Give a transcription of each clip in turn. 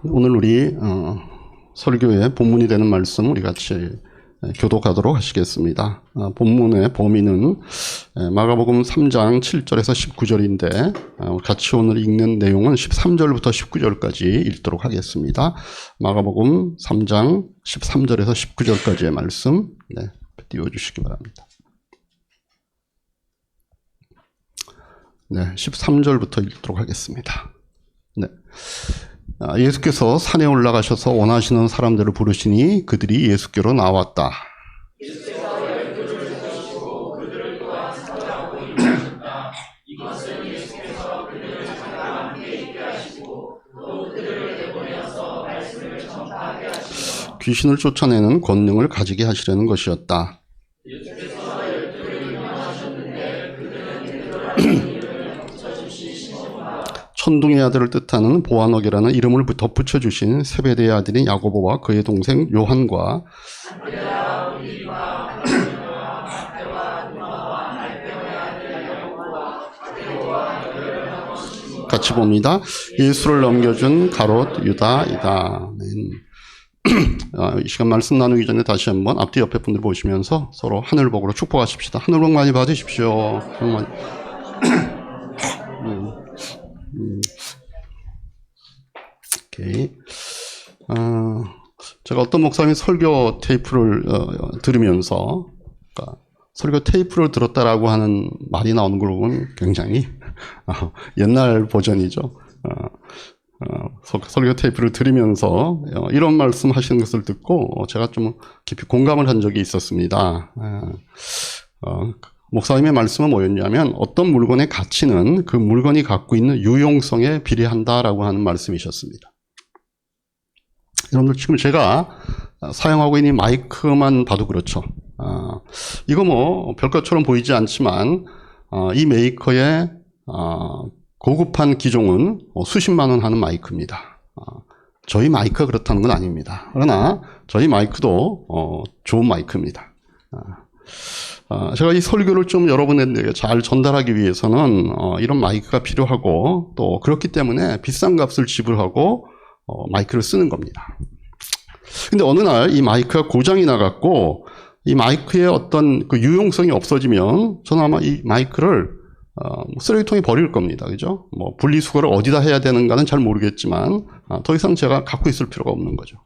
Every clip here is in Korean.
오늘 우리 설교의 본문이 되는 말씀 우리 같이 교독하도록 하시겠습니다. 본문의 범위는 마가복음 3장 7절에서 19절인데 같이 오늘 읽는 내용은 13절부터 19절까지 읽도록 하겠습니다. 마가복음 3장 13절에서 19절까지의 말씀 띄워주시기 바랍니다. 네, 13절부터 읽도록 하겠습니다. 네. 예수께서 산에 올라가셔서 원하시는 사람들을 부르시니 그들이 예수께로 나왔다. 예수께서 열두를 부르시고 그들을 또한 찾아오고 이르셨다. 이것은 예수께서 그들을 잠깐 함께 있게 하시고 또 그들을 내보내어서 말씀을 전파하게 하시고 귀신을 쫓아내는 권능을 가지게 하시려는 것이었다. 예수께서 열두를 임명하셨는데 그들은 천둥의 아들을 뜻하는 보아너게라는 이름을 덧붙여 주신 세베대의 아들인 야고보와 그의 동생 요한과 같이 봅니다. 예수를 넘겨준 가롯 유다이다. 이 시간 말씀 나누기 전에 다시 한번 앞뒤 옆에 분들 보시면서 서로 하늘복으로 축복하십시다. 하늘복 많이 받으십시오. 정말. 오케이. 제가 어떤 목사님이 설교 테이프를 들으면서 설교 테이프를 들었다라고 하는 말이 나오는 걸 보면 굉장히 옛날 버전이죠. 설교 테이프를 들으면서 이런 말씀 하시는 것을 듣고 제가 좀 깊이 공감을 한 적이 있었습니다. 목사님의 말씀은 뭐였냐면 어떤 물건의 가치는 그 물건이 갖고 있는 유용성에 비례한다라고 하는 말씀이셨습니다. 여러분들 지금 제가 사용하고 있는 마이크만 봐도 그렇죠. 이거 뭐 별것처럼 보이지 않지만 이 메이커의 고급한 기종은 수십만 원 하는 마이크입니다. 저희 마이크가 그렇다는 건 아닙니다. 그러나 저희 마이크도 좋은 마이크입니다. 제가 이 설교를 좀 여러분에게 잘 전달하기 위해서는 이런 마이크가 필요하고 또 그렇기 때문에 비싼 값을 지불하고 마이크를 쓰는 겁니다. 근데 어느 날 이 마이크가 고장이 나갖고 이 마이크의 어떤 그 유용성이 없어지면 저는 아마 이 마이크를 쓰레기통에 버릴 겁니다. 그죠? 뭐 분리수거를 어디다 해야 되는가는 잘 모르겠지만 더 이상 제가 갖고 있을 필요가 없는 거죠.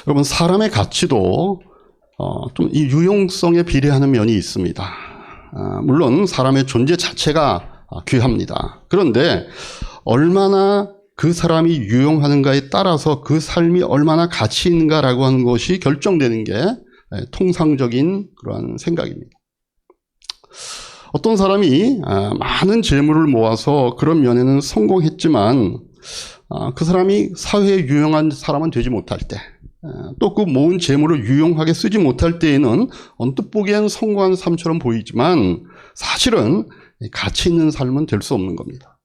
여러분 사람의 가치도 좀 이 유용성에 비례하는 면이 있습니다. 물론 사람의 존재 자체가 귀합니다. 그런데 얼마나 그 사람이 유용하는가에 따라서 그 삶이 얼마나 가치 있는가라고 하는 것이 결정되는 게 통상적인 그러한 생각입니다. 어떤 사람이 많은 재물을 모아서 그런 면에는 성공했지만 그 사람이 사회에 유용한 사람은 되지 못할 때 또 그 모은 재물을 유용하게 쓰지 못할 때에는 언뜻 보기엔 성공한 삶처럼 보이지만 사실은 가치 있는 삶은 될 수 없는 겁니다.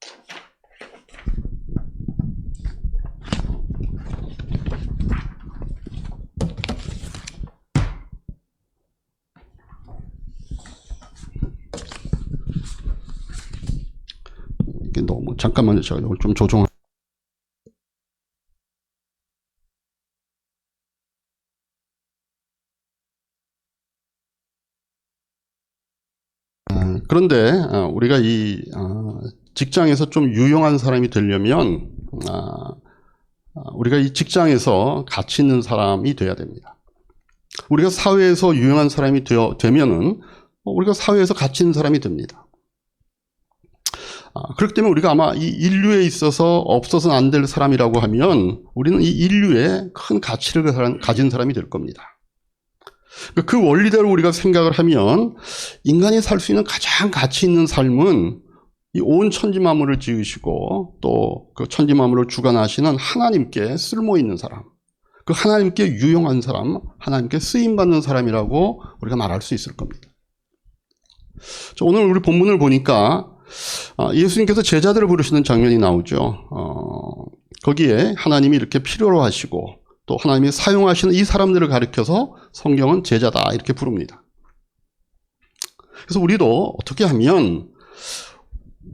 이게 너무 잠깐만요. 제가 이걸 좀 조정. 그런데 우리가 이 직장에서 좀 유용한 사람이 되려면 우리가 이 직장에서 가치 있는 사람이 돼야 됩니다. 우리가 사회에서 유용한 사람이 되면은 우리가 사회에서 가치 있는 사람이 됩니다. 그렇기 때문에 우리가 아마 이 인류에 있어서 없어서는 안 될 사람이라고 하면 우리는 이 인류에 큰 가치를 가진 사람이 될 겁니다. 그 원리대로 우리가 생각을 하면 인간이 살 수 있는 가장 가치 있는 삶은 이 온 천지 만물을 지으시고 또 그 천지 만물을 주관하시는 하나님께 쓸모 있는 사람, 그 하나님께 유용한 사람, 하나님께 쓰임받는 사람이라고 우리가 말할 수 있을 겁니다. 오늘 우리 본문을 보니까 예수님께서 제자들을 부르시는 장면이 나오죠. 거기에 하나님이 이렇게 필요로 하시고 또 하나님이 사용하시는 이 사람들을 가리켜서 성경은 제자다 이렇게 부릅니다. 그래서 우리도 어떻게 하면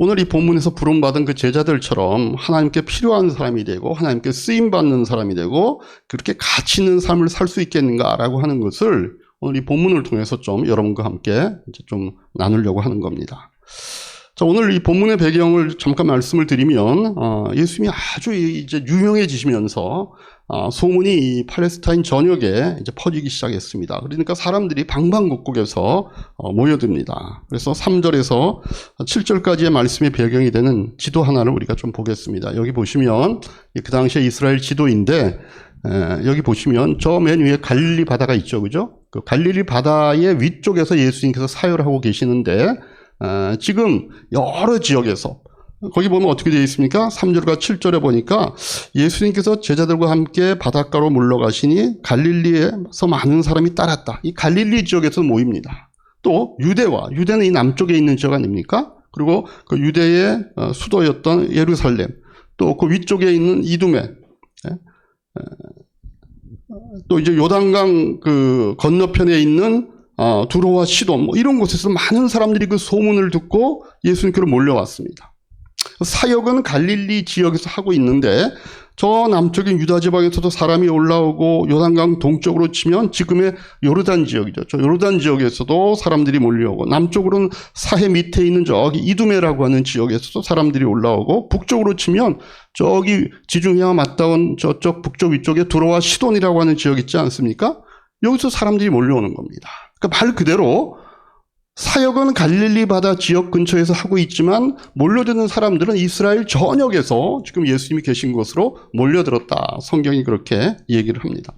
오늘 이 본문에서 부름받은 그 제자들처럼 하나님께 필요한 사람이 되고 하나님께 쓰임받는 사람이 되고 그렇게 가치 있는 삶을 살 수 있겠는가라고 하는 것을 오늘 이 본문을 통해서 좀 여러분과 함께 이제 좀 나누려고 하는 겁니다. 자, 오늘 이 본문의 배경을 잠깐 말씀을 드리면 예수님이 아주 이제 유명해지시면서 소문이 이 팔레스타인 전역에 이제 퍼지기 시작했습니다. 그러니까 사람들이 방방곡곡에서 모여듭니다. 그래서 3절에서 7절까지의 말씀의 배경이 되는 지도 하나를 우리가 좀 보겠습니다. 여기 보시면 그 당시에 이스라엘 지도인데 여기 보시면 저 맨 위에 갈릴리 바다가 있죠, 그죠? 그 갈릴리 바다의 위쪽에서 예수님께서 사역을 하고 계시는데 지금 여러 지역에서 거기 보면 어떻게 되어 있습니까? 3절과 7절에 보니까 예수님께서 제자들과 함께 바닷가로 물러가시니 갈릴리에서 많은 사람이 따랐다. 이 갈릴리 지역에서 모입니다. 또 유대는 이 남쪽에 있는 지역 아닙니까? 그리고 그 유대의 수도였던 예루살렘, 또 그 위쪽에 있는 이두메, 또 이제 요단강 그 건너편에 있는 두로와 시돈 뭐 이런 곳에서 많은 사람들이 그 소문을 듣고 예수님께로 몰려왔습니다. 사역은 갈릴리 지역에서 하고 있는데 저 남쪽인 유다 지방에서도 사람이 올라오고 요단강 동쪽으로 치면 지금의 요르단 지역이죠. 저 요르단 지역에서도 사람들이 몰려오고 남쪽으로는 사해 밑에 있는 저기 이두메라고 하는 지역에서도 사람들이 올라오고 북쪽으로 치면 저기 지중해와 맞닿은 저쪽 북쪽 위쪽에 두로와 시돈이라고 하는 지역 있지 않습니까? 여기서 사람들이 몰려오는 겁니다. 그러니까 말 그대로 사역은 갈릴리 바다 지역 근처에서 하고 있지만 몰려드는 사람들은 이스라엘 전역에서 지금 예수님이 계신 곳으로 몰려들었다. 성경이 그렇게 얘기를 합니다.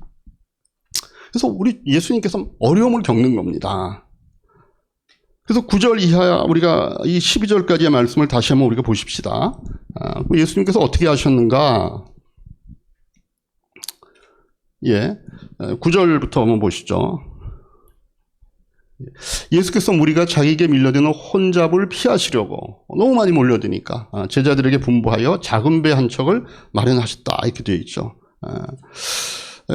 그래서 우리 예수님께서 어려움을 겪는 겁니다. 그래서 9절 이하 우리가 이 12절까지의 말씀을 다시 한번 우리가 보십시다. 예수님께서 어떻게 하셨는가? 9절부터 한번 보시죠. 예수께서 무리가 자기에게 밀려드는 혼잡을 피하시려고 너무 많이 몰려드니까 제자들에게 분부하여 작은 배 한 척을 마련하셨다 이렇게 되어 있죠.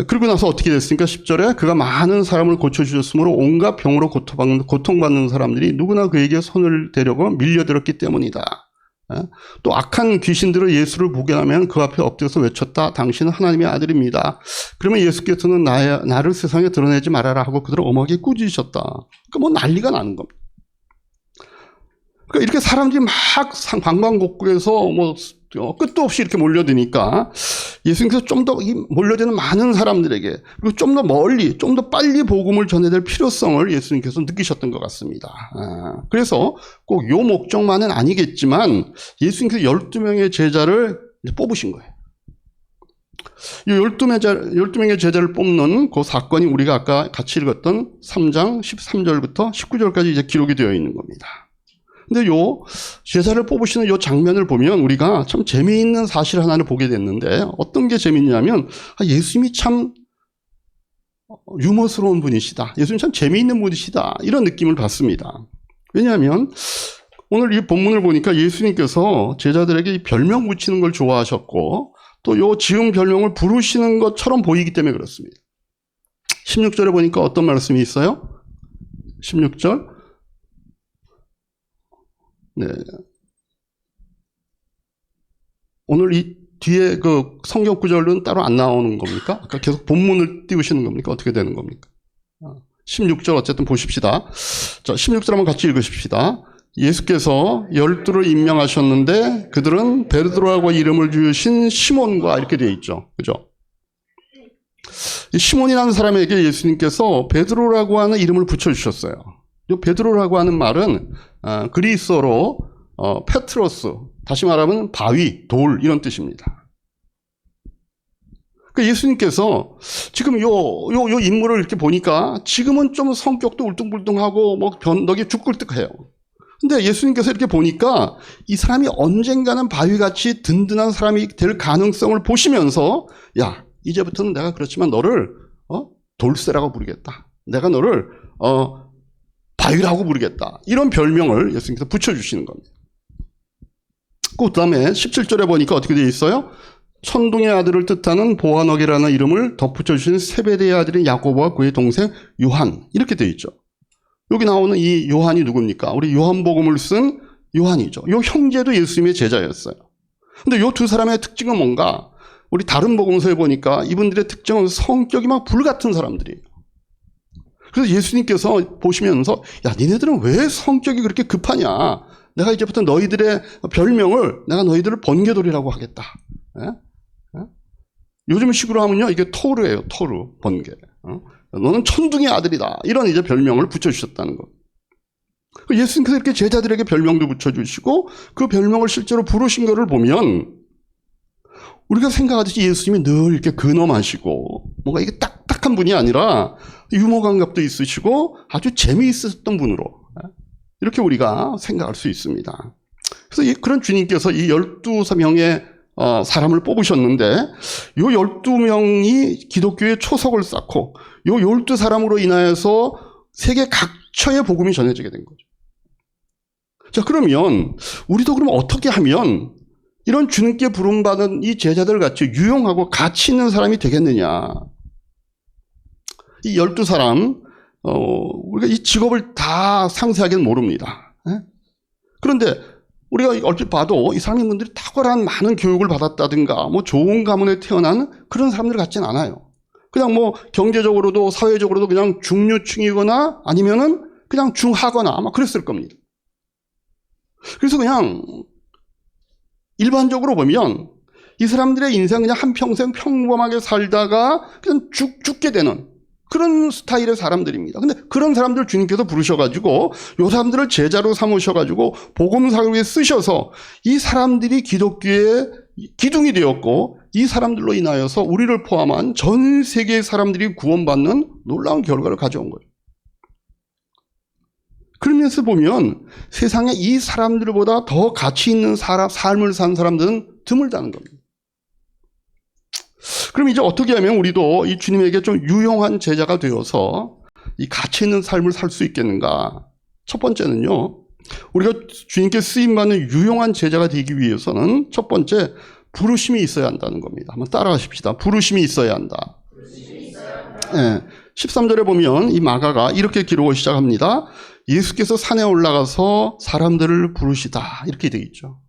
그리고 나서 어떻게 됐습니까? 10절에 그가 많은 사람을 고쳐주셨으므로 온갖 병으로 고통받는 사람들이 누구나 그에게 손을 대려고 밀려들었기 때문이다. 또 악한 귀신들을 예수를 보게 하면 그 앞에 엎드려서 외쳤다. 당신은 하나님의 아들입니다. 그러면 예수께서는 나를 세상에 드러내지 말아라 하고 그들을 엄하게 꾸짖으셨다. 그러니까 뭐 난리가 나는 겁니다. 그러니까 이렇게 사람들이 막 방방곡곡에서 뭐 끝도 없이 이렇게 몰려드니까 예수님께서 좀 더 몰려드는 많은 사람들에게 그리고 좀 더 멀리 좀 더 빨리 복음을 전해야 될 필요성을 예수님께서 느끼셨던 것 같습니다. 그래서 꼭 요 목적만은 아니겠지만 예수님께서 12명의 제자를 뽑으신 거예요. 이 12명의 제자를 뽑는 그 사건이 우리가 아까 같이 읽었던 3장 13절부터 19절까지 이제 기록이 되어 있는 겁니다. 근데 요 제자를 뽑으시는 요 장면을 보면 우리가 참 재미있는 사실 하나를 보게 됐는데 어떤 게 재미있냐면 예수님이 참 유머스러운 분이시다. 예수님 참 재미있는 분이시다. 이런 느낌을 받습니다. 왜냐하면 오늘 이 본문을 보니까 예수님께서 제자들에게 별명 붙이는 걸 좋아하셨고 또 요 지은 별명을 부르시는 것처럼 보이기 때문에 그렇습니다. 16절에 보니까 어떤 말씀이 있어요? 16절 오늘 이 뒤에 그 성경 구절은 따로 안 나오는 겁니까? 아까 계속 본문을 띄우시는 겁니까? 어떻게 되는 겁니까? 16절 어쨌든 보십시다. 자, 16절 한번 같이 읽으십시다. 예수께서 12를 임명하셨는데 그들은 베드로라고 이름을 지으신 시몬과 이렇게 되어 있죠. 그죠? 이 시몬이라는 사람에게 예수님께서 베드로라고 하는 이름을 붙여주셨어요. 이 베드로라고 하는 말은 그리스어로 페트로스, 다시 말하면 바위, 돌 이런 뜻입니다. 그러니까 예수님께서 지금 요 인물을 이렇게 보니까 지금은 좀 성격도 울뚱불뚱하고 뭐 변덕이 죽글뜩해요. 근데 예수님께서 이렇게 보니까 이 사람이 언젠가는 바위같이 든든한 사람이 될 가능성을 보시면서 야, 이제부터는 내가 그렇지만 너를 돌쇠라고 부르겠다. 내가 너를 바위라고 부르겠다. 이런 별명을 예수님께서 붙여주시는 겁니다. 그 다음에 17절에 보니까 어떻게 되어 있어요? 천둥의 아들을 뜻하는 보아너게라는 이름을 덧붙여주신 세베대의 아들인 야고보와 그의 동생 요한 이렇게 되어 있죠. 여기 나오는 이 요한이 누굽니까? 우리 요한복음을 쓴 요한이죠. 요 형제도 예수님의 제자였어요. 근데 요 두 사람의 특징은 뭔가? 우리 다른 복음서에 보니까 이분들의 특징은 성격이 막 불같은 사람들이에요. 그래서 예수님께서 보시면서 야, 니네들은 왜 성격이 그렇게 급하냐? 내가 이제부터 너희들의 별명을 내가 너희들을 번개돌이라고 하겠다. 예? 예? 요즘 식으로 하면요, 이게 토르예요. 토르, 번개. 너는 천둥의 아들이다. 이런 이제 별명을 붙여주셨다는 거. 예수님께서 이렇게 제자들에게 별명도 붙여주시고 그 별명을 실제로 부르신 것을 보면 우리가 생각하듯이 예수님이 늘 이렇게 근엄하시고 뭔가 이게 딱딱한 분이 아니라 유머 감각도 있으시고 아주 재미있었던 분으로 이렇게 우리가 생각할 수 있습니다. 그래서 그런 주님께서 이 12명의 사람을 뽑으셨는데 이 12명이 기독교의 초석을 쌓고 이 12사람으로 인하여서 세계 각처에 복음이 전해지게 된 거죠. 자, 그러면 우리도 그럼 어떻게 하면 이런 주님께 부름받은 이 제자들 같이 유용하고 가치 있는 사람이 되겠느냐. 이 12사람, 우리가 이 직업을 다 상세하게는 모릅니다. 그런데 우리가 얼핏 봐도 이 사람들이 탁월한 많은 교육을 받았다든가 뭐 좋은 가문에 태어난 그런 사람들 같진 않아요. 그냥 뭐 경제적으로도 사회적으로도 그냥 중류층이거나 아니면은 그냥 중하거나 아마 그랬을 겁니다. 그래서 그냥 일반적으로 보면 이 사람들의 인생 그냥 한평생 평범하게 살다가 그냥 죽게 되는 그런 스타일의 사람들입니다. 근데 그런 사람들 주님께서 부르셔가지고 이 사람들을 제자로 삼으셔가지고 복음사역에 쓰셔서 이 사람들이 기독교의 기둥이 되었고 이 사람들로 인하여서 우리를 포함한 전 세계의 사람들이 구원받는 놀라운 결과를 가져온 거예요. 그러면서 보면 세상에 이 사람들보다 더 가치 있는 삶을 산 사람들은 드물다는 겁니다. 그럼 이제 어떻게 하면 우리도 이 주님에게 좀 유용한 제자가 되어서 이 가치 있는 삶을 살 수 있겠는가? 첫 번째는요, 우리가 주님께 쓰임받는 유용한 제자가 되기 위해서는 첫 번째, 부르심이 있어야 한다는 겁니다. 한번 따라하십시다. 부르심이 있어야 한다. 네, 13절에 보면 이 마가가 이렇게 기록을 시작합니다. 예수께서 산에 올라가서 사람들을 부르시다. 이렇게 되어 있죠.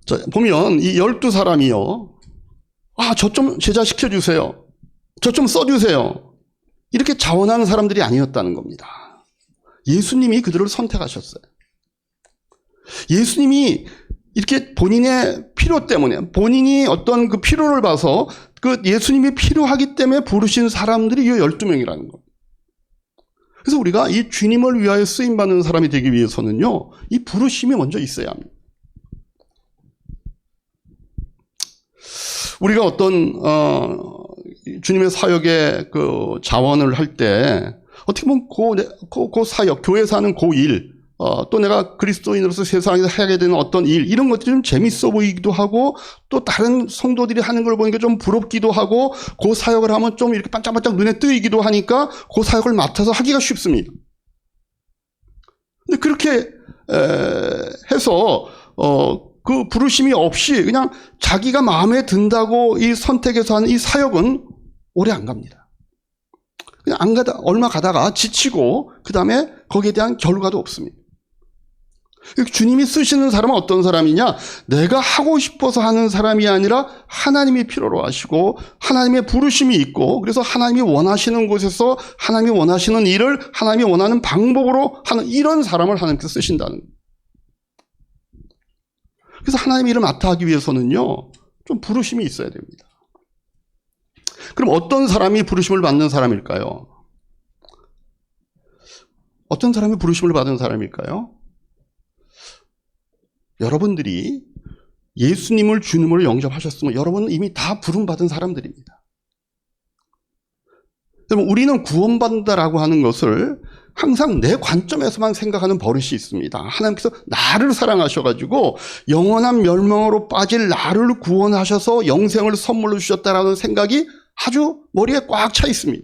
자, 보면 이 12사람이요. 저 좀 제자시켜주세요. 저 좀 써주세요. 이렇게 자원하는 사람들이 아니었다는 겁니다. 예수님이 그들을 선택하셨어요. 예수님이 이렇게 본인의 필요 때문에 본인이 어떤 그 필요를 봐서 그 예수님이 필요하기 때문에 부르신 사람들이 이 12명이라는 겁니다. 그래서 우리가 이 주님을 위하여 쓰임받는 사람이 되기 위해서는요, 이 부르심이 먼저 있어야 합니다. 우리가 어떤, 주님의 사역에 그 자원을 할 때, 어떻게 보면 그 사역, 교회에서 하는 그 일, 또 내가 그리스도인으로서 세상에서 하게 되는 어떤 일, 이런 것들이 좀 재밌어 보이기도 하고, 또 다른 성도들이 하는 걸 보니까 좀 부럽기도 하고, 그 사역을 하면 좀 이렇게 반짝반짝 눈에 뜨이기도 하니까, 그 사역을 맡아서 하기가 쉽습니다. 근데 그렇게, 해서, 그 부르심이 없이 그냥 자기가 마음에 든다고 이 선택해서 하는 이 사역은 오래 안 갑니다. 그냥 얼마 가다가 지치고, 그 다음에 거기에 대한 결과도 없습니다. 주님이 쓰시는 사람은 어떤 사람이냐? 내가 하고 싶어서 하는 사람이 아니라 하나님이 필요로 하시고 하나님의 부르심이 있고 그래서 하나님이 원하시는 곳에서 하나님이 원하시는 일을 하나님이 원하는 방법으로 하는 이런 사람을 하나님께서 쓰신다는 거예요. 그래서 하나님의 일을 맡아 하기 위해서는요, 좀 부르심이 있어야 됩니다. 그럼 어떤 사람이 부르심을 받는 사람일까요? 어떤 사람이 부르심을 받은 사람일까요? 여러분들이 예수님을 주님으로 영접하셨으면 여러분은 이미 다 부름받은 사람들입니다. 우리는 구원받는다라고 하는 것을 항상 내 관점에서만 생각하는 버릇이 있습니다. 하나님께서 나를 사랑하셔가지고 영원한 멸망으로 빠질 나를 구원하셔서 영생을 선물로 주셨다라는 생각이 아주 머리에 꽉 차 있습니다.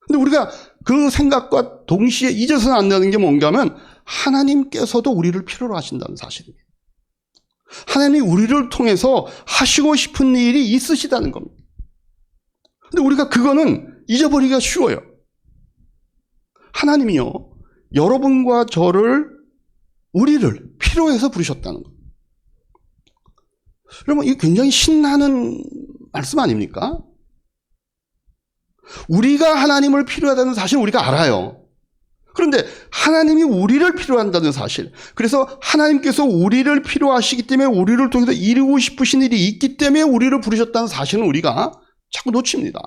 근데 우리가 그 생각과 동시에 잊어서는 안 되는 게 뭔가 하면 하나님께서도 우리를 필요로 하신다는 사실입니다. 하나님이 우리를 통해서 하시고 싶은 일이 있으시다는 겁니다. 근데 우리가 그거는 잊어버리기가 쉬워요. 하나님이요, 여러분과 저를, 우리를 필요해서 부르셨다는 것. 여러분, 이게 굉장히 신나는 말씀 아닙니까? 우리가 하나님을 필요하다는 사실을 우리가 알아요. 그런데 하나님이 우리를 필요한다는 사실, 그래서 하나님께서 우리를 필요하시기 때문에 우리를 통해서 이루고 싶으신 일이 있기 때문에 우리를 부르셨다는 사실은 우리가 자꾸 놓칩니다.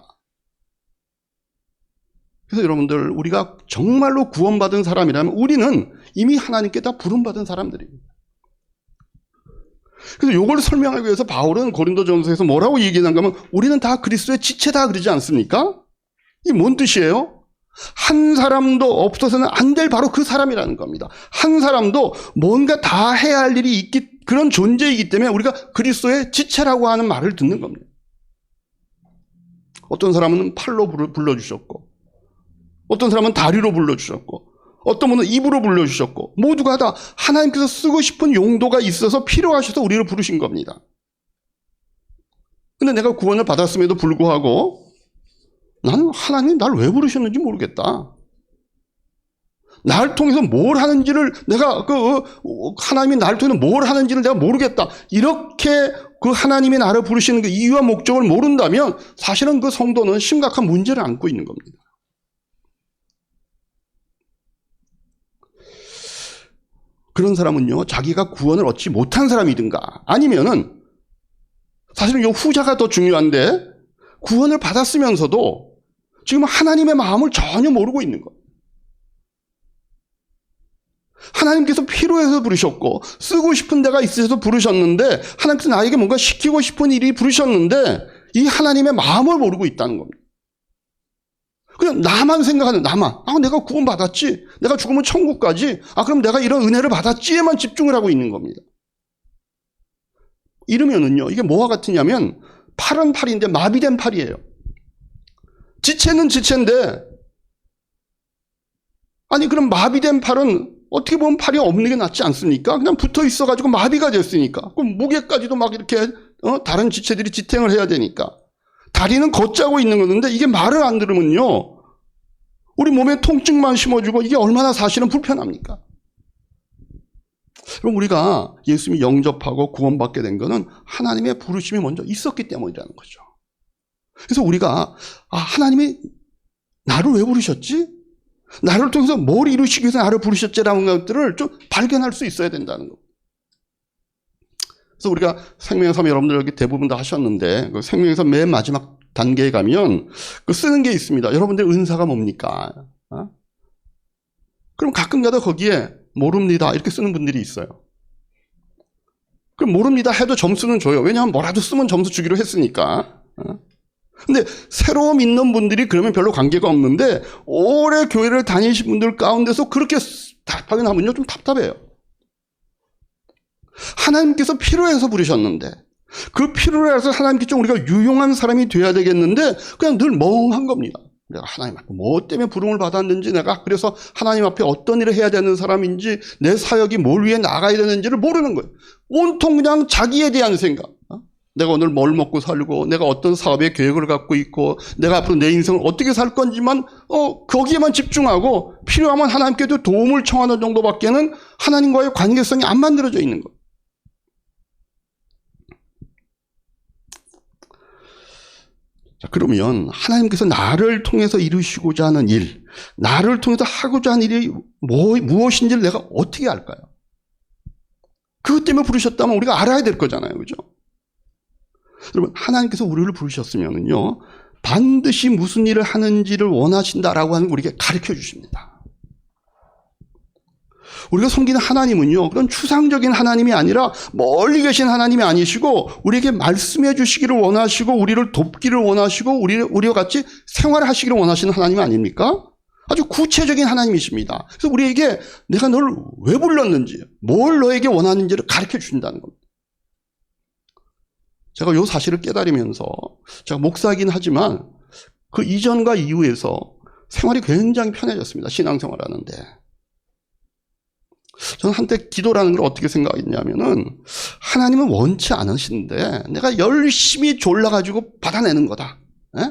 그래서 여러분들, 우리가 정말로 구원받은 사람이라면 우리는 이미 하나님께 다 부름받은 사람들입니다. 그래서 이걸 설명하기 위해서 바울은 고린도전서에서 뭐라고 얘기하는가 하면 우리는 다 그리스도의 지체다 그러지 않습니까? 이게 뭔 뜻이에요? 한 사람도 없어서는 안 될 바로 그 사람이라는 겁니다. 한 사람도 뭔가 다 해야 할 일이 있기, 그런 존재이기 때문에 우리가 그리스도의 지체라고 하는 말을 듣는 겁니다. 어떤 사람은 팔로 불러주셨고, 어떤 사람은 다리로 불러주셨고, 어떤 분은 입으로 불러주셨고, 모두가 다 하나님께서 쓰고 싶은 용도가 있어서 필요하셔서 우리를 부르신 겁니다. 근데 내가 구원을 받았음에도 불구하고 나는 하나님이 날 왜 부르셨는지 모르겠다. 날 통해서 뭘 하는지를 내가 하나님이 나를 통해서 뭘 하는지를 내가 모르겠다. 이렇게 그 하나님이 나를 부르시는 그 이유와 목적을 모른다면 사실은 그 성도는 심각한 문제를 안고 있는 겁니다. 그런 사람은요, 자기가 구원을 얻지 못한 사람이든가 아니면은 사실은 이 후자가 더 중요한데 구원을 받았으면서도 지금 하나님의 마음을 전혀 모르고 있는 것. 하나님께서 필요해서 부르셨고 쓰고 싶은 데가 있으셔서 부르셨는데 하나님께서 나에게 뭔가 시키고 싶은 일이 부르셨는데 이 하나님의 마음을 모르고 있다는 겁니다. 그냥 나만 생각하는, 나만. 내가 구원 받았지. 내가 죽으면 천국 가지. 그럼 내가 이런 은혜를 받았지에만 집중을 하고 있는 겁니다. 이러면은요, 이게 뭐와 같으냐면 팔은 팔인데 마비된 팔이에요. 지체는 지체인데, 그럼 마비된 팔은 어떻게 보면 팔이 없는 게 낫지 않습니까? 그냥 붙어 있어가지고 마비가 됐으니까. 그럼 무게까지도 막 이렇게 다른 지체들이 지탱을 해야 되니까. 다리는 걷자고 있는 건데 이게 말을 안 들으면요, 우리 몸에 통증만 심어주고 이게 얼마나 사실은 불편합니까? 그럼 우리가 예수님이 영접하고 구원받게 된 거는 하나님의 부르심이 먼저 있었기 때문이라는 거죠. 그래서 우리가 하나님이 나를 왜 부르셨지? 나를 통해서 뭘 이루시기 위해서 나를 부르셨지라는 것들을 좀 발견할 수 있어야 된다는 거. 그래서 우리가 생명의 삶 여러분들 여기 대부분 다 하셨는데 그 생명의 삶 맨 마지막 단계에 가면 그 쓰는 게 있습니다. 여러분들 은사가 뭡니까? 그럼 가끔가다 거기에 모릅니다 이렇게 쓰는 분들이 있어요. 그럼 모릅니다 해도 점수는 줘요. 왜냐하면 뭐라도 쓰면 점수 주기로 했으니까. 근데 새로 믿는 분들이 그러면 별로 관계가 없는데 오래 교회를 다니신 분들 가운데서 그렇게 답하게 나면요 좀 답답해요. 하나님께서 필요해서 부르셨는데 그 필요로 해서 하나님께서 우리가 유용한 사람이 돼야 되겠는데 그냥 늘 멍한 겁니다. 내가 하나님 앞에 뭐 때문에 부름을 받았는지, 내가 그래서 하나님 앞에 어떤 일을 해야 되는 사람인지, 내 사역이 뭘 위해 나가야 되는지를 모르는 거예요. 온통 그냥 자기에 대한 생각. 내가 오늘 뭘 먹고 살고, 내가 어떤 사업의 계획을 갖고 있고, 내가 앞으로 내 인생을 어떻게 살 건지만 거기에만 집중하고 필요하면 하나님께도 도움을 청하는 정도밖에는 하나님과의 관계성이 안 만들어져 있는 거예요. 자, 그러면 하나님께서 나를 통해서 이루시고자 하는 일, 나를 통해서 하고자 하는 일이 무엇인지를 내가 어떻게 알까요? 그것 때문에 부르셨다면 우리가 알아야 될 거잖아요. 그죠? 여러분, 하나님께서 우리를 부르셨으면요, 반드시 무슨 일을 하는지를 원하신다라고 하는 걸 우리에게 가르쳐 주십니다. 우리가 섬기는 하나님은요, 그런 추상적인 하나님이 아니라 멀리 계신 하나님이 아니시고 우리에게 말씀해 주시기를 원하시고 우리를 돕기를 원하시고 우리와 같이 생활하시기를 원하시는 하나님 아닙니까? 아주 구체적인 하나님이십니다. 그래서 우리에게 내가 너를 왜 불렀는지, 뭘 너에게 원하는지를 가르쳐 주신다는 겁니다. 제가 이 사실을 깨달으면서, 제가 목사이긴 하지만 그 이전과 이후에서 생활이 굉장히 편해졌습니다. 신앙생활 하는데. 저는 한때 기도라는 걸 어떻게 생각했냐면은, 하나님은 원치 않으신데 내가 열심히 졸라가지고 받아내는 거다. 에?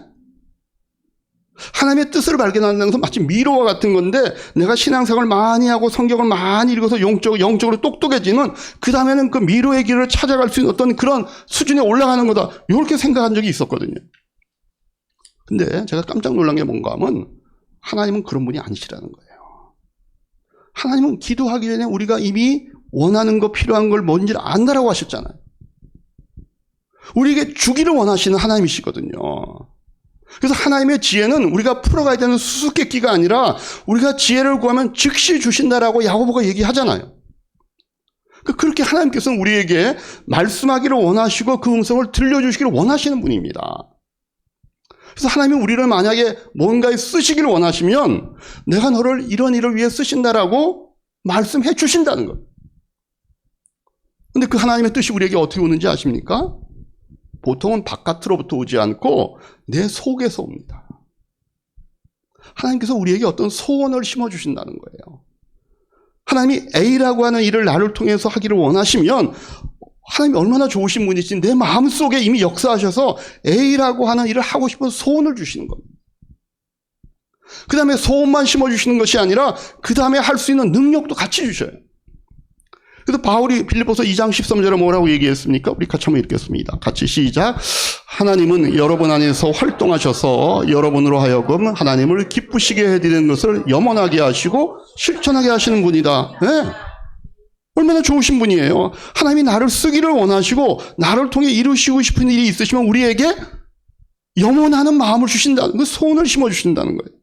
하나님의 뜻을 발견한다는 것은 마치 미로와 같은 건데, 내가 신앙생활을 많이 하고 성경을 많이 읽어서 영적으로 똑똑해지면 그 다음에는 그 미로의 길을 찾아갈 수 있는 어떤 그런 수준에 올라가는 거다, 이렇게 생각한 적이 있었거든요. 근데 제가 깜짝 놀란 게 뭔가 하면 하나님은 그런 분이 아니시라는 거예요. 하나님은 기도하기 전에 우리가 이미 원하는 거, 필요한 걸 뭔지를 안다라고 하셨잖아요. 우리에게 주기를 원하시는 하나님이시거든요. 그래서 하나님의 지혜는 우리가 풀어가야 되는 수수께끼가 아니라 우리가 지혜를 구하면 즉시 주신다라고 야고보가 얘기하잖아요. 그렇게 하나님께서는 우리에게 말씀하기를 원하시고 그 음성을 들려주시기를 원하시는 분입니다. 그래서 하나님은 우리를 만약에 뭔가에 쓰시기를 원하시면 내가 너를 이런 일을 위해 쓰신다라고 말씀해 주신다는 거예요. 근데 그 하나님의 뜻이 우리에게 어떻게 오는지 아십니까? 보통은 바깥으로부터 오지 않고 내 속에서 옵니다. 하나님께서 우리에게 어떤 소원을 심어주신다는 거예요. 하나님이 A라고 하는 일을 나를 통해서 하기를 원하시면 하나님이 얼마나 좋으신 분이지, 내 마음속에 이미 역사하셔서 A라고 하는 일을 하고 싶은 소원을 주시는 겁니다. 그 다음에 소원만 심어주시는 것이 아니라 그 다음에 할 수 있는 능력도 같이 주셔요. 그래서 바울이 빌립보서 2장 13절에 뭐라고 얘기했습니까? 우리 같이 한번 읽겠습니다. 같이 시작. 하나님은 여러분 안에서 활동하셔서 여러분으로 하여금 하나님을 기쁘시게 해드리는 것을 염원하게 하시고 실천하게 하시는 분이다. 네. 얼마나 좋으신 분이에요. 하나님이 나를 쓰기를 원하시고 나를 통해 이루시고 싶은 일이 있으시면 우리에게 염원하는 마음을 주신다는, 그 소원을 심어주신다는 거예요.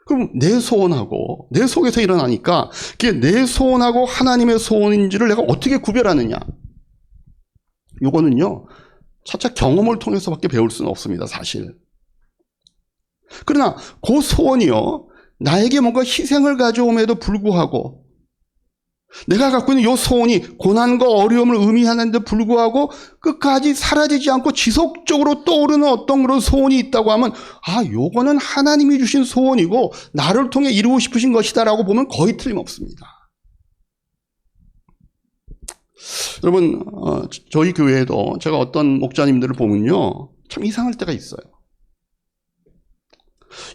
그럼 내 소원하고 내 속에서 일어나니까 그게 내 소원하고 하나님의 소원인지를 내가 어떻게 구별하느냐. 이거는요, 차차 경험을 통해서밖에 배울 수는 없습니다, 사실. 그러나 그 소원이요, 나에게 뭔가 희생을 가져옴에도 불구하고 내가 갖고 있는 이 소원이 고난과 어려움을 의미하는데 불구하고 끝까지 사라지지 않고 지속적으로 떠오르는 어떤 그런 소원이 있다고 하면, 요거는 하나님이 주신 소원이고 나를 통해 이루고 싶으신 것이다라고 보면 거의 틀림없습니다. 여러분, 저희 교회에도 제가 어떤 목자님들을 보면요, 참 이상할 때가 있어요.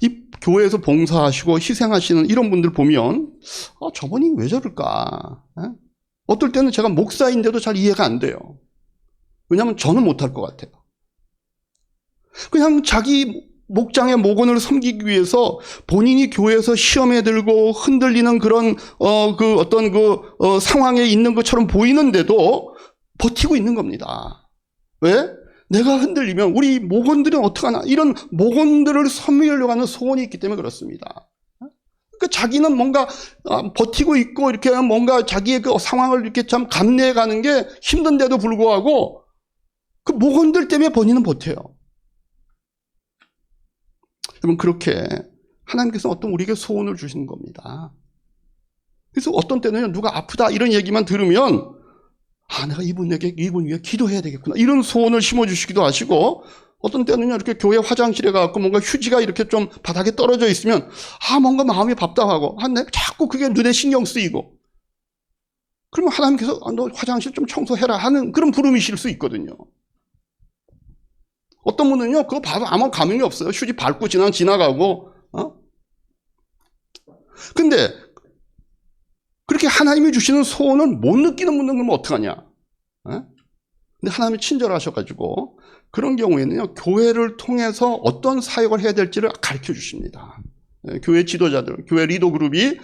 이 교회에서 봉사하시고 희생하시는 이런 분들 보면 저분이 왜 저럴까? 어떨 때는 제가 목사인데도 잘 이해가 안 돼요. 왜냐하면 저는 못할 것 같아요. 그냥 자기 목장의 목원을 섬기기 위해서 본인이 교회에서 시험에 들고 흔들리는 그런 상황에 있는 것처럼 보이는데도 버티고 있는 겁니다. 왜? 내가 흔들리면 우리 목원들은 어떡하나, 이런 목원들을 섬기려고 하는 소원이 있기 때문에 그렇습니다. 그러니까 자기는 뭔가 버티고 있고 이렇게 뭔가 자기의 그 상황을 이렇게 참 감내해 가는 게 힘든데도 불구하고 그 목원들 때문에 본인은 버텨요. 여러분, 그렇게 하나님께서 어떤 우리에게 소원을 주시는 겁니다. 그래서 어떤 때는 누가 아프다 이런 얘기만 들으면 내가 이분 위해 기도해야 되겠구나, 이런 소원을 심어주시기도 하시고, 어떤 때는요, 이렇게 교회 화장실에 가서 뭔가 휴지가 이렇게 좀 바닥에 떨어져 있으면, 뭔가 마음이 답답하고, 자꾸 그게 눈에 신경 쓰이고, 그러면 하나님께서 너 화장실 좀 청소해라 하는 그런 부름이실 수 있거든요. 어떤 분은요, 그거 봐도 아무 감흥이 없어요. 휴지 밟고 지나가고, 근데, 그렇게 하나님이 주시는 소원을 못 느끼는 분들은 그러면 어떡하냐? 근데 하나님이 친절하셔가지고 그런 경우에는요, 교회를 통해서 어떤 사역을 해야 될지를 가르쳐 주십니다. 교회 지도자들, 교회 리더 그룹이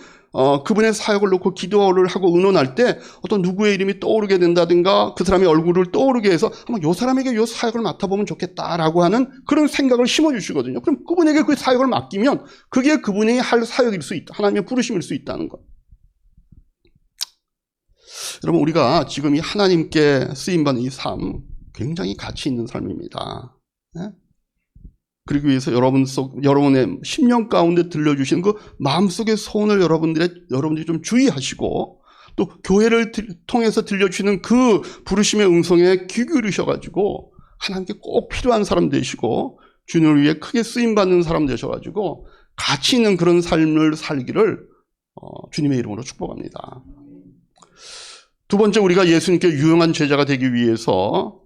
그분의 사역을 놓고 기도를 하고 의논할 때 어떤 누구의 이름이 떠오르게 된다든가 그 사람의 얼굴을 떠오르게 해서 아마 이 사람에게 이 사역을 맡아보면 좋겠다라고 하는 그런 생각을 심어주시거든요. 그럼 그분에게 그 사역을 맡기면 그게 그분이 할 사역일 수 있다, 하나님의 부르심일 수 있다는 것. 여러분, 우리가 지금 이 하나님께 쓰임받는 이 삶, 굉장히 가치 있는 삶입니다. 그러기 위해서 여러분의 심령 가운데 들려주신 그 마음속의 소원을 여러분들이 좀 주의하시고, 또 교회를 통해서 들려주시는 그 부르심의 음성에 귀 기울이셔가지고 하나님께 꼭 필요한 사람 되시고 주님을 위해 크게 쓰임받는 사람 되셔가지고 가치 있는 그런 삶을 살기를 주님의 이름으로 축복합니다. 두 번째, 우리가 예수님께 유용한 제자가 되기 위해서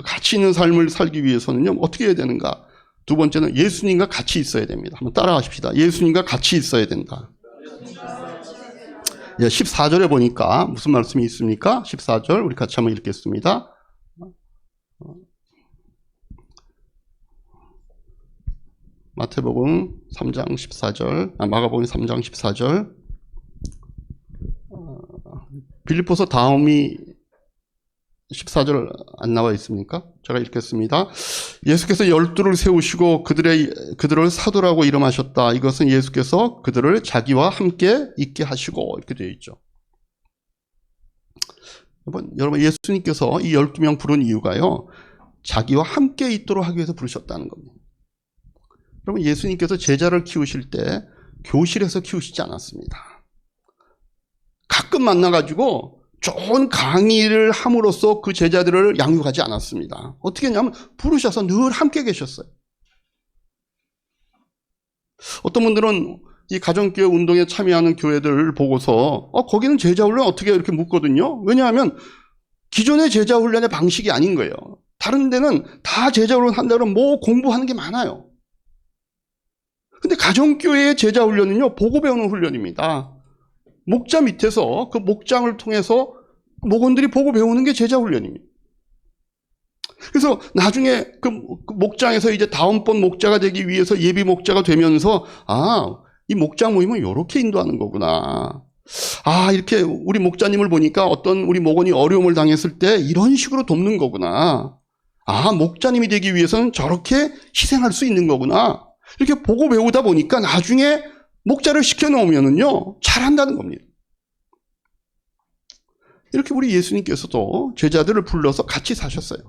가치 있는 삶을 살기 위해서는요, 어떻게 해야 되는가? 두 번째는 예수님과 같이 있어야 됩니다. 한번 따라하십시다. 예수님과 같이 있어야 된다. 14절에 보니까 무슨 말씀이 있습니까? 14절 우리 같이 한번 읽겠습니다. 마태복음 3장 14절, 마가복음 3장 14절. 빌립보서 다음이 14절 안 나와 있습니까? 제가 읽겠습니다. 예수께서 12를 세우시고 그들을 사도라고 이름하셨다. 이것은 예수께서 그들을 자기와 함께 있게 하시고 이렇게 되어 있죠. 여러분 예수님께서 이 12명 부른 이유가요. 자기와 함께 있도록 하기 위해서 부르셨다는 겁니다. 여러분 예수님께서 제자를 키우실 때 교실에서 키우시지 않았습니다. 가끔 만나가지고 좋은 강의를 함으로써 그 제자들을 양육하지 않았습니다. 어떻게 했냐면 부르셔서 늘 함께 계셨어요. 어떤 분들은 이 가정교회 운동에 참여하는 교회들 보고서 거기는 제자훈련 어떻게 이렇게 묻거든요. 왜냐하면 기존의 제자훈련의 방식이 아닌 거예요. 다른 데는 다 제자훈련 한다면 뭐 공부하는 게 많아요. 근데 가정교회의 제자훈련은요, 보고 배우는 훈련입니다. 목자 밑에서 그 목장을 통해서 목원들이 보고 배우는 게 제자훈련입니다. 그래서 나중에 그 목장에서 이제 다음번 목자가 되기 위해서 예비 목자가 되면서 이 목장 모임은 이렇게 인도하는 거구나. 이렇게 우리 목자님을 보니까 어떤 우리 목원이 어려움을 당했을 때 이런 식으로 돕는 거구나. 목자님이 되기 위해서는 저렇게 희생할 수 있는 거구나. 이렇게 보고 배우다 보니까 나중에 목자를 시켜놓으면은요, 잘한다는 겁니다. 이렇게 우리 예수님께서도 제자들을 불러서 같이 사셨어요.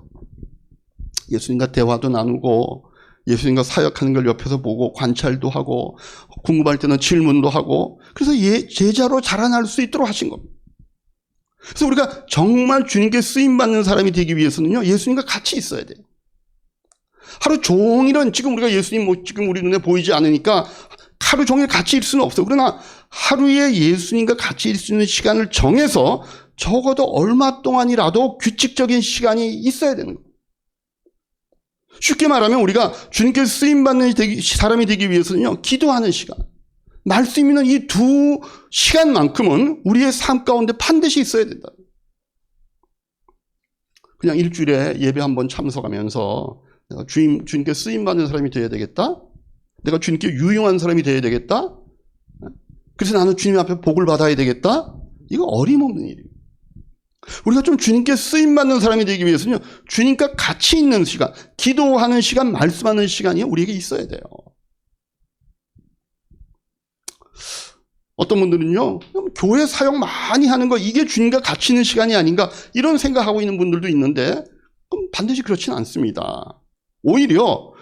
예수님과 대화도 나누고, 예수님과 사역하는 걸 옆에서 보고, 관찰도 하고, 궁금할 때는 질문도 하고, 그래서 제자로 자라날 수 있도록 하신 겁니다. 그래서 우리가 정말 주님께 쓰임받는 사람이 되기 위해서는요, 예수님과 같이 있어야 돼요. 하루 종일은 지금 우리가 예수님 지금 우리 눈에 보이지 않으니까 하루 종일 같이 있을 수는 없어요. 그러나 하루에 예수님과 같이 있을 수 있는 시간을 정해서 적어도 얼마 동안이라도 규칙적인 시간이 있어야 되는 거예요. 쉽게 말하면 우리가 주님께 쓰임받는 사람이 되기 위해서는요, 기도하는 시간, 말씀 있는 이 두 시간만큼은 우리의 삶 가운데 반드시 있어야 된다. 그냥 일주일에 예배 한번 참석하면서 내가 주님께 쓰임받는 사람이 되어야 되겠다? 내가 주님께 유용한 사람이 되어야 되겠다? 그래서 나는 주님 앞에 복을 받아야 되겠다? 이거 어림없는 일이에요. 우리가 좀 주님께 쓰임받는 사람이 되기 위해서는요, 주님과 같이 있는 시간, 기도하는 시간, 말씀하는 시간이 우리에게 있어야 돼요. 어떤 분들은요, 교회 사역 많이 하는 거, 이게 주님과 같이 있는 시간이 아닌가, 이런 생각하고 있는 분들도 있는데, 그럼 반드시 그렇지는 않습니다. 오히려,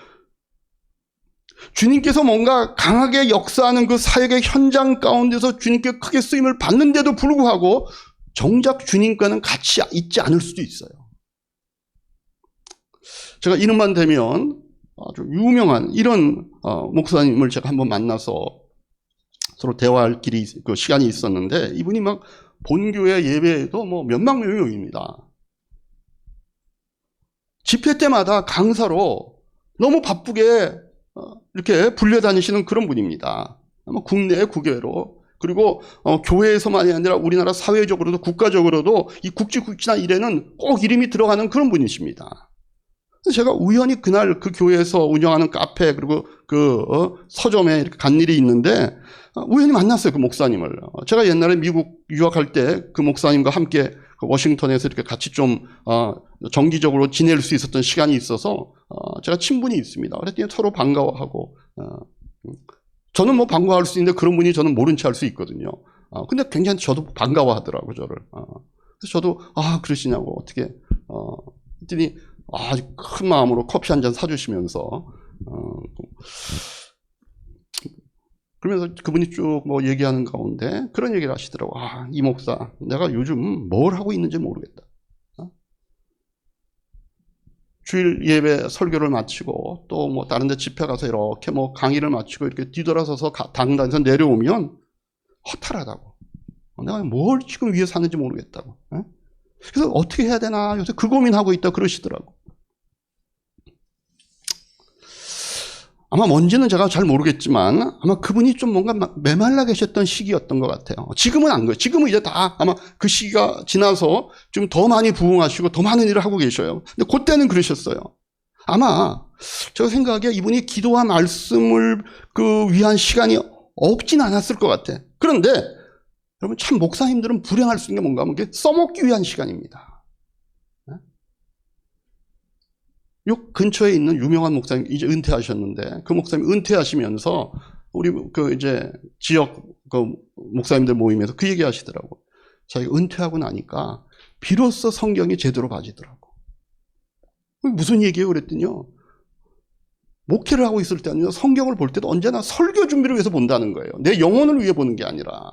주님께서 뭔가 강하게 역사하는 그 사역의 현장 가운데서 주님께 크게 쓰임을 받는데도 불구하고 정작 주님과는 같이 있지 않을 수도 있어요. 제가 이름만 대면 아주 유명한 이런 목사님을 제가 한번 만나서 서로 대화할 그 시간이 있었는데, 이분이 막 본교회 예배에도 뭐 몇만 명입니다. 집회 때마다 강사로 너무 바쁘게 이렇게 불려다니시는 그런 분입니다. 아마 국내 국외로. 그리고 교회에서만이 아니라 우리나라 사회적으로도 국가적으로도 이 국지국지나 일에는 꼭 이름이 들어가는 그런 분이십니다. 그래서 제가 우연히 그날 그 교회에서 운영하는 카페 그리고 그 서점에 이렇게 간 일이 있는데 우연히 만났어요, 그 목사님을. 제가 옛날에 미국 유학할 때 그 목사님과 함께 그 워싱턴에서 이렇게 같이 좀 정기적으로 지낼 수 있었던 시간이 있어서 제가 친분이 있습니다. 그랬더니 서로 반가워하고, 저는 뭐 반가워할 수 있는데 그런 분이 저는 모른 체 할 수 있거든요. 근데 굉장히 저도 반가워하더라고요, 저를. 그래서 저도 그러시냐고 어떻게 했더니 아주 큰 마음으로 커피 한 잔 사주시면서 그러면서 그분이 쭉 뭐 얘기하는 가운데 그런 얘기를 하시더라고. 이 목사, 내가 요즘 뭘 하고 있는지 모르겠다. 주일 예배 설교를 마치고 또 뭐 다른 데 집회 가서 이렇게 뭐 강의를 마치고 이렇게 뒤돌아서서 당단에서 내려오면 허탈하다고. 내가 뭘 지금 위해 사는지 모르겠다고. 그래서 어떻게 해야 되나 요새 그 고민하고 있다 그러시더라고. 아마 뭔지는 제가 잘 모르겠지만 아마 그분이 좀 뭔가 메말라 계셨던 시기였던 것 같아요. 지금은 안 그래요. 지금은 이제 다 아마 그 시기가 지나서 좀 더 많이 부흥하시고 더 많은 일을 하고 계셔요. 근데 그때는 그러셨어요. 아마 제가 생각하기에 이분이 기도와 말씀을 위한 시간이 없진 않았을 것 같아. 그런데 여러분 참 목사님들은 불행할 수 있는 게 뭔가 하면 이게 써먹기 위한 시간입니다. 요 근처에 있는 유명한 목사님 이제 은퇴하셨는데 그 목사님 은퇴하시면서 우리 이제 지역 목사님들 모임에서 그 얘기 하시더라고. 자기가 은퇴하고 나니까 비로소 성경이 제대로 봐지더라고. 무슨 얘기예요? 그랬더니요. 목회를 하고 있을 때는요, 성경을 볼 때도 언제나 설교 준비를 위해서 본다는 거예요. 내 영혼을 위해 보는 게 아니라.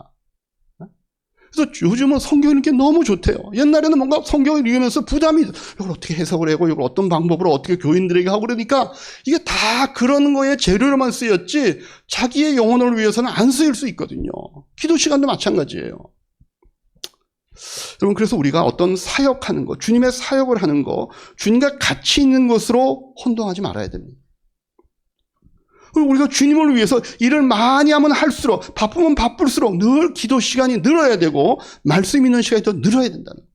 그래서 요즘은 성경이 이렇게 너무 좋대요. 옛날에는 뭔가 성경을 읽으면서 부담이, 이걸 어떻게 해석을 하고, 이걸 어떤 방법으로 어떻게 교인들에게 하고 그러니까 이게 다 그런 거에 재료로만 쓰였지, 자기의 영혼을 위해서는 안 쓰일 수 있거든요. 기도 시간도 마찬가지예요. 여러분, 그래서 우리가 어떤 사역하는 거, 주님의 사역을 하는 거, 주님과 같이 있는 것으로 혼동하지 말아야 됩니다. 그리고 우리가 주님을 위해서 일을 많이 하면 할수록, 바쁘면 바쁠수록 늘 기도 시간이 늘어야 되고 말씀 있는 시간이 더 늘어야 된다는 거예요.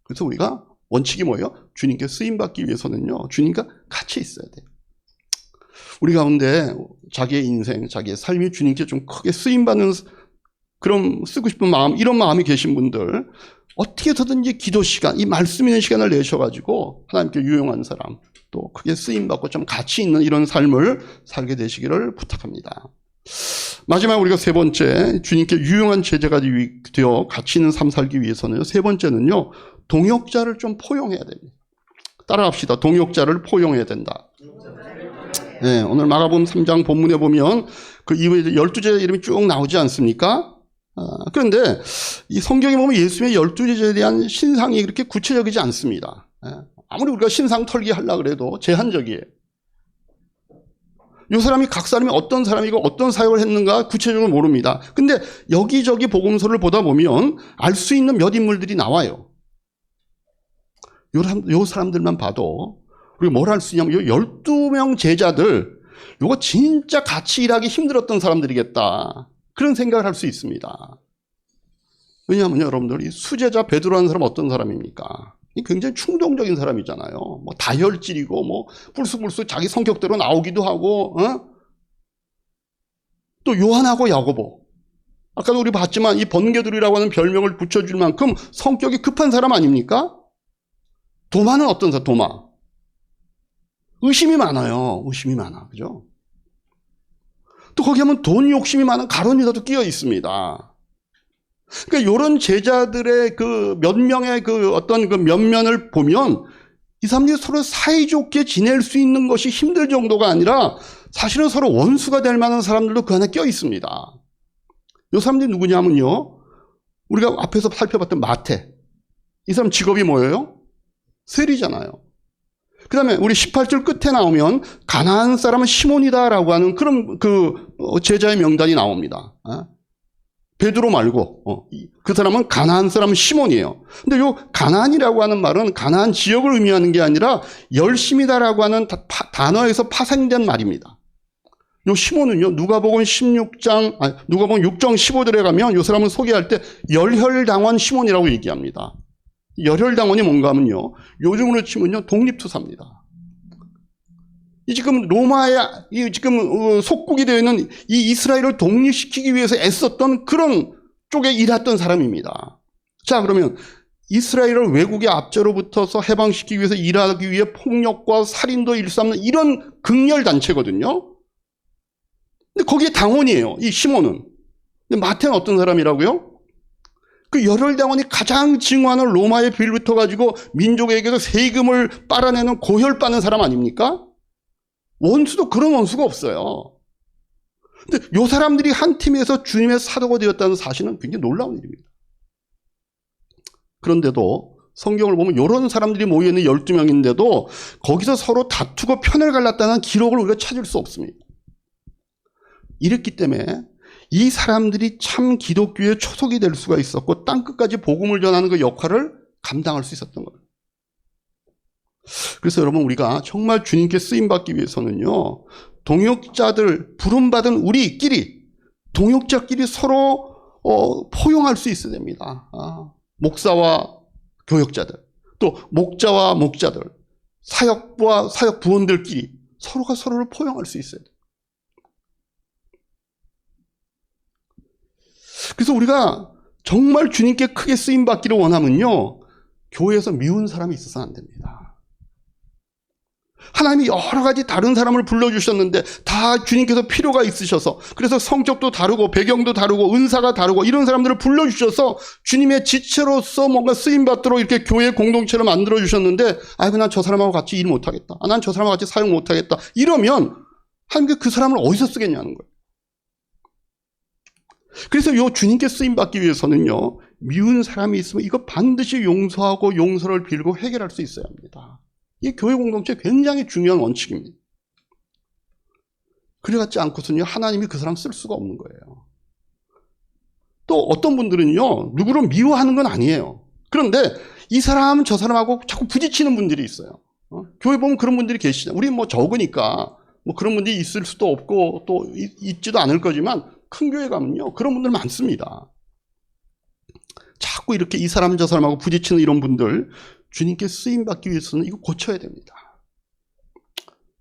그래서 우리가 원칙이 뭐예요? 주님께 쓰임받기 위해서는요, 주님과 같이 있어야 돼요. 우리 가운데 자기의 인생, 자기의 삶이 주님께 좀 크게 쓰임받는 그런 쓰고 싶은 마음, 이런 마음이 계신 분들 어떻게 해서든지 기도 시간, 이 말씀 있는 시간을 내셔가지고 하나님께 유용한 사람, 또 크게 쓰임받고 좀 가치 있는 이런 삶을 살게 되시기를 부탁합니다. 마지막 우리가 세 번째, 주님께 유용한 제자가 되어 가치 있는 삶 살기 위해서는 세 번째는요, 동역자를 좀 포용해야 됩니다. 따라합시다. 동역자를 포용해야 된다. 네, 오늘 마가복음 3장 본문에 보면 그 이후에 12제자 이름이 쭉 나오지 않습니까? 그런데 이 성경에 보면 예수님의 12제자에 대한 신상이 그렇게 구체적이지 않습니다. 아무리 우리가 신상 털기 하려고 해도 제한적이에요. 이 사람이 각 사람이 어떤 사람이고 어떤 사역을 했는가 구체적으로 모릅니다. 근데 여기저기 복음서를 보다 보면 알 수 있는 몇 인물들이 나와요. 요 사람들만 봐도 우리가 뭘 할 수 있냐면 요 12명 제자들, 요거 진짜 같이 일하기 힘들었던 사람들이겠다. 그런 생각을 할 수 있습니다. 왜냐하면 여러분들 이 수제자 베드로라는 사람은 어떤 사람입니까? 굉장히 충동적인 사람이잖아요. 뭐 다혈질이고 뭐 불쑥불쑥 자기 성격대로 나오기도 하고, 또 요한하고 야고보. 아까도 우리 봤지만 이 번개들이라고 하는 별명을 붙여줄 만큼 성격이 급한 사람 아닙니까? 도마는 어떤 사람? 도마. 의심이 많아요. 의심이 많아. 그죠? 또 거기 하면 돈 욕심이 많은 가룟 유다도 끼어 있습니다. 그러니까 이런 제자들의 그 몇 명의 그 어떤 그 면면을 보면 이 사람들이 서로 사이좋게 지낼 수 있는 것이 힘들 정도가 아니라 사실은 서로 원수가 될 만한 사람들도 그 안에 껴 있습니다. 이 사람들이 누구냐면요, 우리가 앞에서 살펴봤던 마태. 이 사람 직업이 뭐예요? 세리잖아요. 그 다음에 우리 18절 끝에 나오면 가나안 사람은 시몬이다라고 하는 그런 제자의 명단이 나옵니다. 베드로 말고 그 사람은 가나안 사람 시몬이에요. 근데 요 가나안이라고 하는 말은 가나안 지역을 의미하는 게 아니라 열심이다라고 하는 단어에서 파생된 말입니다. 요 시몬은요, 누가복음 6장 15절에 가면 요 사람을 소개할 때 열혈당원 시몬이라고 얘기합니다. 열혈당원이 뭔가 하면요, 요즘으로 치면요, 독립투사입니다. 이 지금 로마의 지금 속국이 되어 있는 이 이스라엘을 독립시키기 위해서 애썼던 그런 쪽에 일했던 사람입니다. 자, 그러면 이스라엘을 외국의 압제로 붙어서 해방시키기 위해서 일하기 위해 폭력과 살인도 일삼는 이런 극렬 단체거든요. 근데 거기에 당원이에요, 이 시몬은. 근데 마태는 어떤 사람이라고요? 그 열혈당원이 가장 증오하는 로마에 빌붙어가지고 민족에게서 세금을 빨아내는 고혈받는 사람 아닙니까? 원수도 그런 원수가 없어요. 근데 이 사람들이 한 팀에서 주님의 사도가 되었다는 사실은 굉장히 놀라운 일입니다. 그런데도 성경을 보면 이런 사람들이 모여있는 12명인데도 거기서 서로 다투고 편을 갈랐다는 기록을 우리가 찾을 수 없습니다. 이랬기 때문에 이 사람들이 참 기독교의 초석이 될 수가 있었고 땅끝까지 복음을 전하는 그 역할을 감당할 수 있었던 거예요. 그래서 여러분, 우리가 정말 주님께 쓰임받기 위해서는요, 동역자들, 부름받은 우리끼리, 동역자끼리 서로 포용할 수 있어야 됩니다. 목사와 교역자들, 또 목자와 목자들, 사역부와 사역 부원들끼리 서로가 서로를 포용할 수 있어야 돼요. 그래서 우리가 정말 주님께 크게 쓰임받기를 원하면요, 교회에서 미운 사람이 있어서는 안 됩니다. 하나님이 여러 가지 다른 사람을 불러주셨는데 다 주님께서 필요가 있으셔서, 그래서 성격도 다르고 배경도 다르고 은사가 다르고 이런 사람들을 불러주셔서 주님의 지체로서 뭔가 쓰임받도록 이렇게 교회 공동체를 만들어주셨는데, 아이고 난 저 사람하고 같이 일 못하겠다, 난 저 사람하고 같이 사역 못하겠다, 이러면 하나님께 그 사람을 어디서 쓰겠냐는 거예요. 그래서 요 주님께 쓰임받기 위해서는요, 미운 사람이 있으면 이거 반드시 용서하고 용서를 빌고 해결할 수 있어야 합니다. 이 교회 공동체 굉장히 중요한 원칙입니다. 그래같지 않고서는요, 하나님이 그 사람 쓸 수가 없는 거예요. 또 어떤 분들은요, 누구를 미워하는 건 아니에요. 그런데 이 사람 저 사람하고 자꾸 부딪히는 분들이 있어요. 교회 보면 그런 분들이 계시잖아요. 우리 뭐 적으니까 뭐 그런 분들이 있을 수도 없고 또 있지도 않을 거지만, 큰 교회 가면요, 그런 분들 많습니다. 자꾸 이렇게 이 사람 저 사람하고 부딪히는 이런 분들, 주님께 쓰임받기 위해서는 이거 고쳐야 됩니다.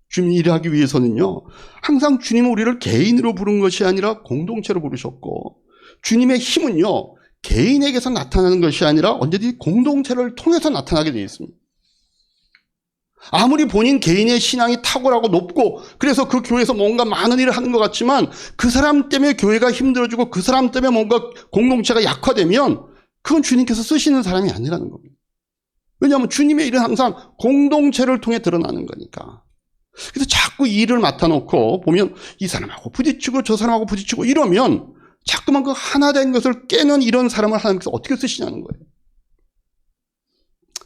주님 일하기 위해서는요, 항상 주님은 우리를 개인으로 부른 것이 아니라 공동체로 부르셨고, 주님의 힘은요, 개인에게서 나타나는 것이 아니라 언제든지 공동체를 통해서 나타나게 되어 있습니다. 아무리 본인 개인의 신앙이 탁월하고 높고 그래서 그 교회에서 뭔가 많은 일을 하는 것 같지만, 그 사람 때문에 교회가 힘들어지고 그 사람 때문에 뭔가 공동체가 약화되면 그건 주님께서 쓰시는 사람이 아니라는 겁니다. 왜냐하면 주님의 일은 항상 공동체를 통해 드러나는 거니까. 그래서 자꾸 이 일을 맡아놓고 보면 이 사람하고 부딪히고 저 사람하고 부딪히고 이러면 자꾸만 그 하나 된 것을 깨는 이런 사람을 하나님께서 어떻게 쓰시냐는 거예요.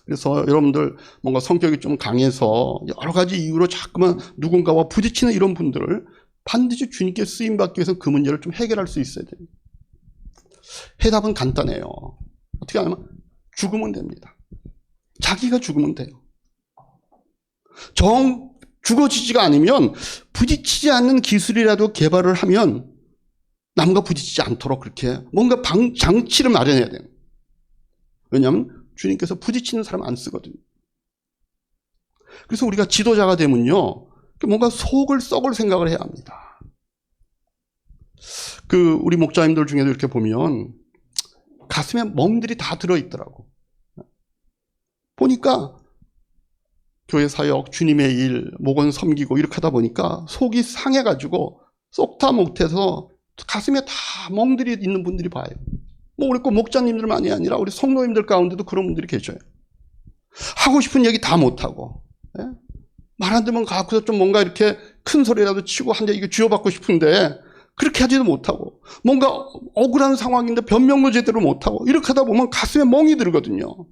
그래서 여러분들 뭔가 성격이 좀 강해서 여러 가지 이유로 자꾸만 누군가와 부딪히는 이런 분들을 반드시 주님께 쓰임받기 위해서 그 문제를 좀 해결할 수 있어야 됩니다. 해답은 간단해요. 어떻게 하냐면 죽으면 됩니다. 자기가 죽으면 돼요. 죽어지지가 않으면 부딪히지 않는 기술이라도 개발을 하면 남과 부딪히지 않도록 그렇게 뭔가 장치를 마련해야 돼요. 왜냐하면 주님께서 부딪히는 사람 안 쓰거든요. 그래서 우리가 지도자가 되면요, 뭔가 속을 썩을 생각을 해야 합니다. 우리 목자님들 중에도 이렇게 보면 가슴에 멍들이 다 들어있더라고. 보니까 교회 사역, 주님의 일, 목원 섬기고 이렇게 하다 보니까 속이 상해가지고 쏙 다 못해서 가슴에 다 멍들이 있는 분들이 봐요. 뭐 우리 꼭 목자님들만이 아니라 우리 성도님들 가운데도 그런 분들이 계셔요. 하고 싶은 얘기 다 못하고, 예? 말 안 되면 가고서 좀 뭔가 이렇게 큰 소리라도 치고 한 대 이거 쥐어받고 싶은데 그렇게 하지도 못하고, 뭔가 억울한 상황인데 변명도 제대로 못하고 이렇게 하다 보면 가슴에 멍이 들거든요.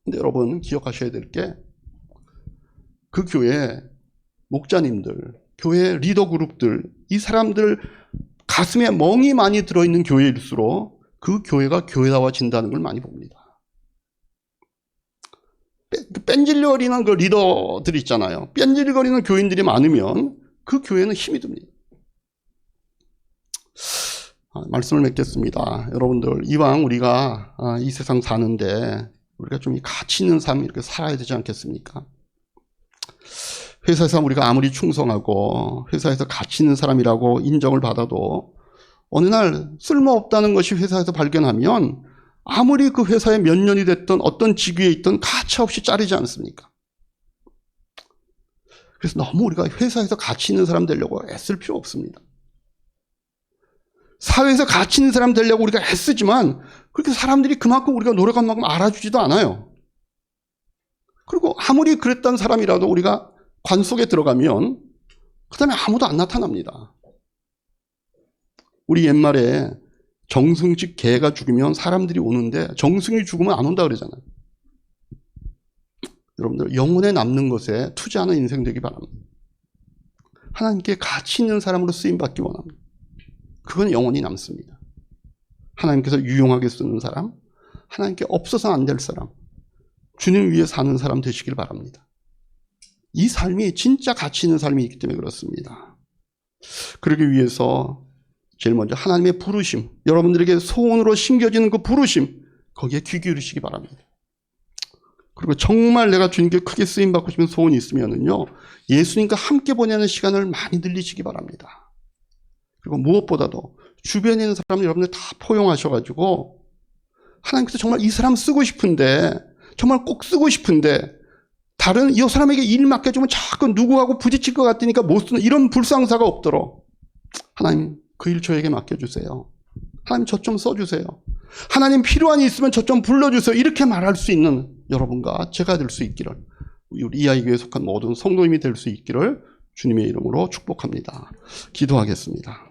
근데 여러분 기억하셔야 될 게, 그 교회 목자님들, 교회 리더 그룹들, 이 사람들 가슴에 멍이 많이 들어있는 교회일수록 그 교회가 교회다워진다는 걸 많이 봅니다. 뺀질거리는 그 리더들 있잖아요. 뺀질거리는 교인들이 많으면 그 교회는 힘이 듭니다. 말씀을 맺겠습니다. 여러분들, 이왕 우리가 이 세상 사는데 우리가 좀 가치 있는 삶 이렇게 살아야 되지 않겠습니까? 회사에서 우리가 아무리 충성하고 회사에서 가치 있는 사람이라고 인정을 받아도 어느 날 쓸모없다는 것이 회사에서 발견하면 아무리 그 회사에 몇 년이 됐든 어떤 직위에 있든 가차없이 자르지 않습니까? 그래서 너무 우리가 회사에서 가치 있는 사람 되려고 애쓸 필요 없습니다. 사회에서 가치 있는 사람 되려고 우리가 애쓰지만 그렇게 사람들이 그만큼 우리가 노력한 만큼 알아주지도 않아요. 그리고 아무리 그랬던 사람이라도 우리가 관 속에 들어가면 그 다음에 아무도 안 나타납니다. 우리 옛말에 정승집 개가 죽으면 사람들이 오는데 정승이 죽으면 안 온다 그러잖아요. 여러분들, 영혼에 남는 것에 투자하는 인생 되기 바랍니다. 하나님께 가치 있는 사람으로 쓰임받기 원합니다. 그건 영원히 남습니다. 하나님께서 유용하게 쓰는 사람, 하나님께 없어서 안 될 사람, 주님 위해 사는 사람 되시길 바랍니다. 이 삶이 진짜 가치 있는 삶이 있기 때문에 그렇습니다. 그러기 위해서 제일 먼저 하나님의 부르심, 여러분들에게 소원으로 심겨지는 그 부르심, 거기에 귀 기울이시기 바랍니다. 그리고 정말 내가 주님께 크게 쓰임받고 싶은 소원이 있으면은요, 예수님과 함께 보내는 시간을 많이 늘리시기 바랍니다. 그리고 무엇보다도 주변에 있는 사람을 여러분들 다 포용하셔가지고 하나님께서 정말 이 사람 쓰고 싶은데, 정말 꼭 쓰고 싶은데 다른 이 사람에게 일 맡겨주면 자꾸 누구하고 부딪힐 것 같으니까 못 쓰는 이런 불상사가 없도록 하나님 그 일 저에게 맡겨주세요. 하나님 저 좀 써주세요. 하나님 필요한 일 있으면 저 좀 불러주세요. 이렇게 말할 수 있는 여러분과 제가 될 수 있기를, 우리 이하이교회에 속한 모든 성도님이 될 수 있기를 주님의 이름으로 축복합니다. 기도하겠습니다.